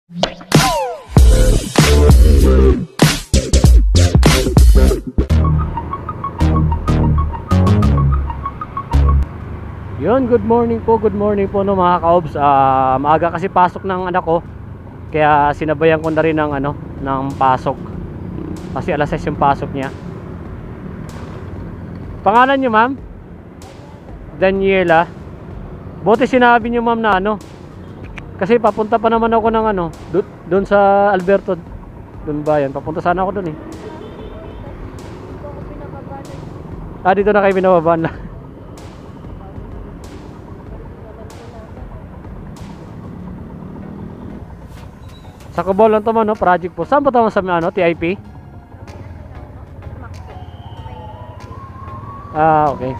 Yun, good morning po no mga kaobs. Maaga kasi pasok ng anak ko, kaya sinabayan ko na rin ng ng pasok. Kasi alas 6 yung pasok niya. Pangalan niyo, ma'am? Daniela. Buti sinabi niyo, ma'am, na kasi papunta pa naman ako ng doon sa Alberto. Doon ba yan? Papunta sana ako doon eh. Dito na kayo binababaan na. Sa Cubao lang to man, no? Project po. Saan ba tama sa TIP? Okay.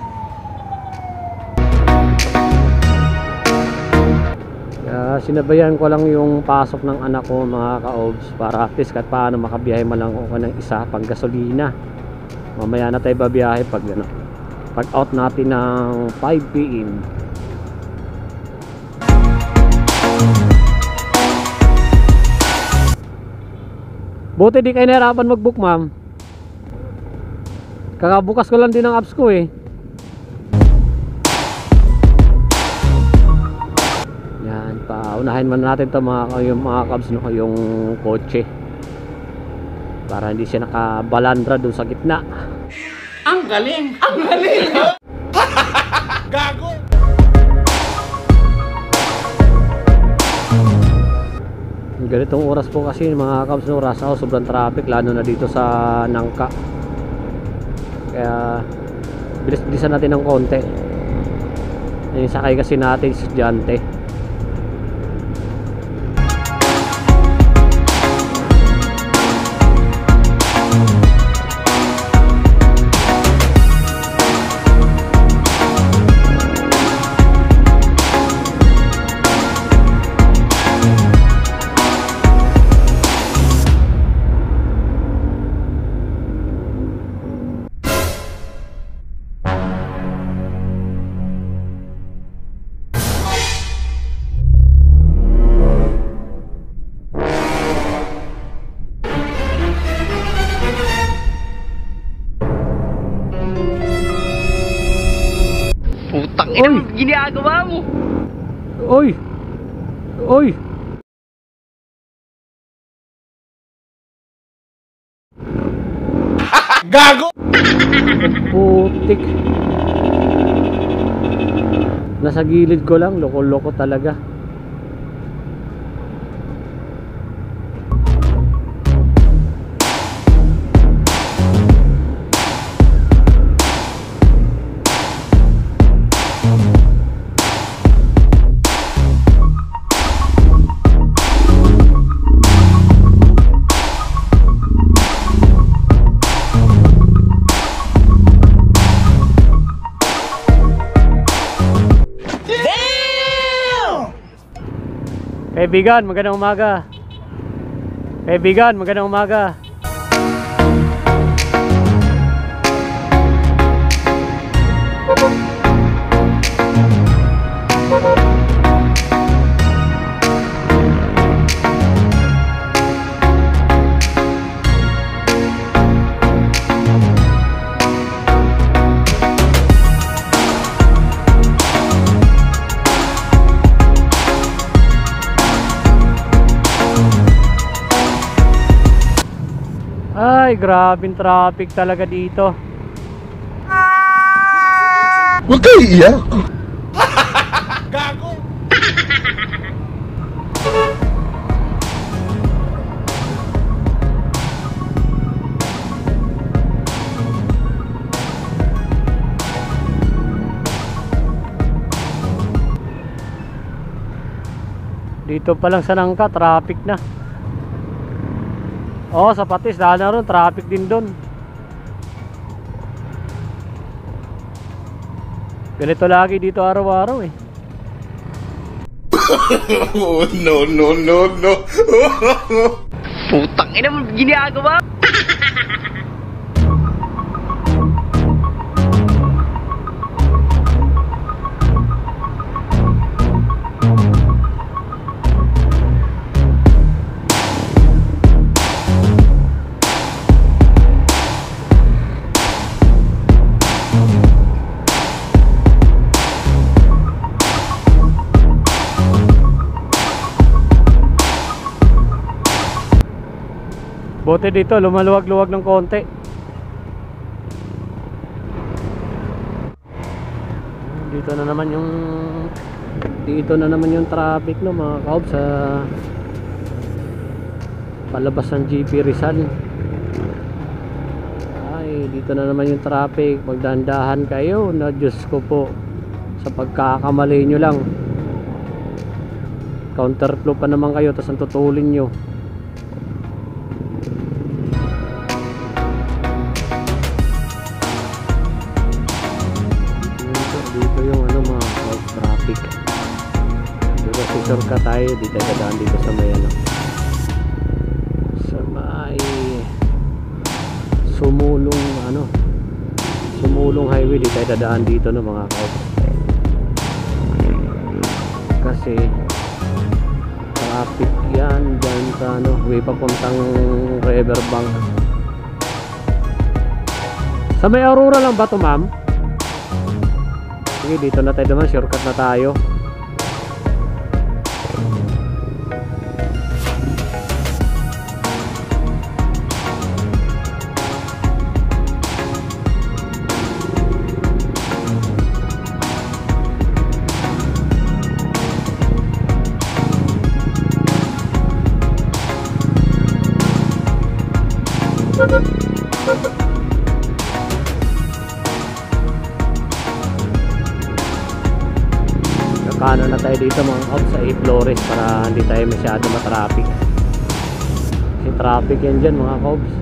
Sinabayan ko lang yung pasok ng anak ko mga ka-obs, para at least kahit paano makabiyahe man lang ako ng isa pang gasolina. Mamaya na tayo babiyahe pag out natin ng 5 PM. Buti di kayo nahirapan mag-book, ma'am. Kakabukas ko lang din ang apps ko eh. Yan, paunahin man natin to yung mga cabs, no, yung kotse, para hindi siya nakabalandra dun sa gitna. Ang galing! Ang galing! Gago! Ganitong oras po kasi mga cabs, no, rush hour, sobrang traffic lalo na dito sa Nangka. Kaya bilis-bilisan natin ng konti. Yung sakay kasi natin estudyante. Putang ina, ginagawa mo! Oy! Oy! Gago! Putik! Nasa gilid ko lang, loko-loko talaga. Kaibigan, magandang umaga. Kaibigan, magandang umaga. Ay, grabing traffic talaga dito. Huwag kayo iiyak! Gago! Dito pa lang sa Nangka, traffic na. Oh, sa Patis, dahil na ron, traffic din doon. Ganito lagi dito araw-araw eh. Oh, no. Putang ina mo, ginagawa! Buti dito lumaluwag-luwag ng konti. Dito na naman yung traffic, no, mga kaob, sa palabas ng GP Rizal. Ay, dito na naman yung traffic. Magdahan-dahan kayo, na Diyos ko po, sa pagkakamali nyo lang, counterflow pa naman kayo, tapos ang tutulin nyo. Dito yung ano, mga kaob, traffic. Dito si Surka tayo, dito dadaan dito sa may ano, sa may Sumulong highway. Dito tayo dadaan dito, no, mga kaob, kasi traffic yan dyan sa ano, way papuntang Riverbank. Sa may Aurora lang ba to, ma'am? Sige, dito na tayo naman, shortcut na tayo. Kanan na tayo dito, mga kaob, sa A. Flores, para hindi tayo masyado matraffic. Kasi traffic yan dyan, mga kaobs.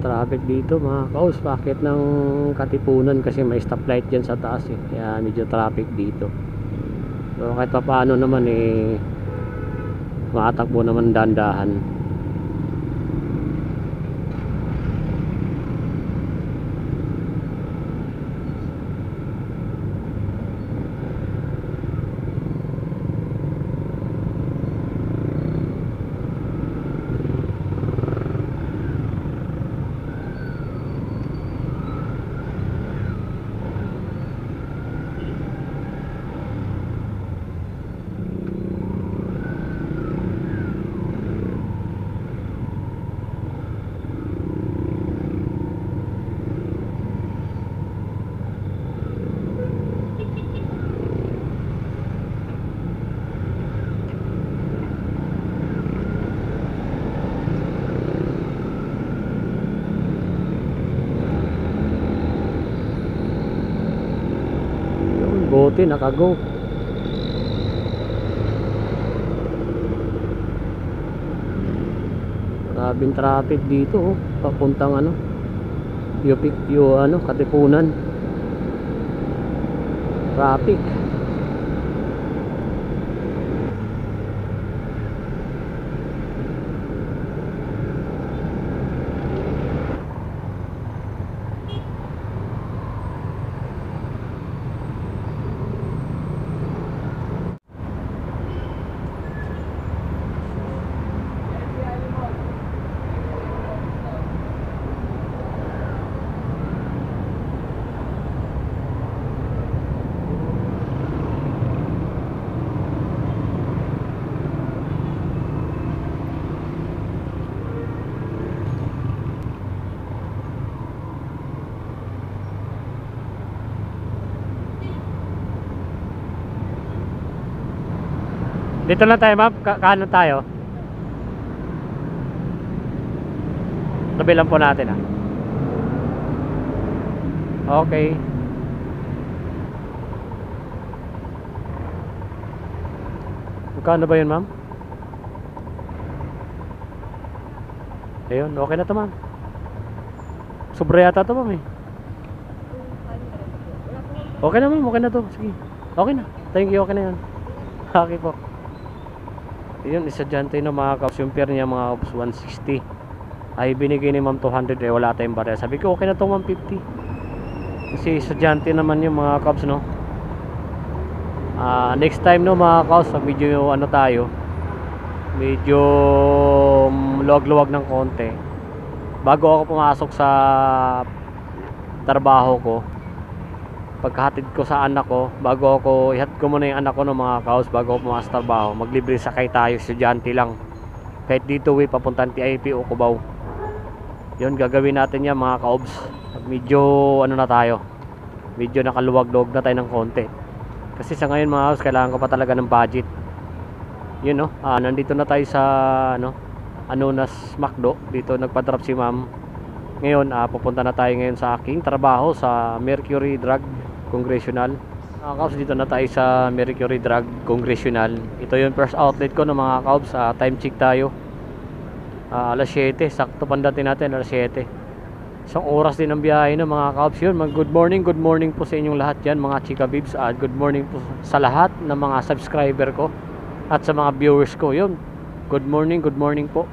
Traffic dito, mga kaos, bakit ng Katipunan, kasi may stoplight dyan sa taas eh. Kaya medyo traffic dito. So kahit pa paano naman eh, makatakbo naman dandahan. Bote nakago. Grabing traffic dito, oh, papuntang ano, Katipunan. Traffic. Dito lang tayo, ma'am. Kanan tayo. Tabi lang po natin, ah. Okay. Magkano ba yun, ma'am? Ayun, okay na to, ma'am. Sobra yata to, ma'am, eh. Okay na, ma'am. Okay na to. Sige. Okay na. Thank you. Okay na yan. Okay po. Yun, estudyante na, mga kaps. Yung fare niya, mga kaps, 160. Ay binigay ni ma'am 200, eh wala tayong barya. Sabi ko okay na to, 150. Kasi estudyante naman yung mga kaps, no. Next time, no, mga kaps, pag medyo ano tayo, medyo luwag-luwag ng konti. Bago ako pumasok sa trabaho ko, pagkahatid ko sa anak ko, bago ako ihatid ko muna yung anak ko ng mga kaos bago ako pumasok sa trabaho, maglibre sakay tayo, estudyante lang. Kahit dito papuntang TIP o Cubao. Yun, gagawin natin yan mga kaobs. Medyo ano na tayo, medyo nakaluwag-luwag na tayo ng konti. Kasi sa ngayon mga kaobs, kailangan ko pa talaga ng budget. Yun no, nandito na tayo sa Anonas Macdo. Dito nagpa-drop si ma'am. Ngayon, pupunta na tayo ngayon sa aking trabaho sa Mercury Drug Congressional. Mga kaobs, dito na tayo sa Mercury Drug Congressional. Ito yung first outlet ko ng mga kaobs. Time check tayo. Alas 7, sakto pandating natin alas 7. Isang oras din ang biyahe ng mga kaobs. Yun, good morning po sa inyong lahat yan mga chika bibs. Good morning po sa lahat ng mga subscriber ko at sa mga viewers ko. Yun, good morning po.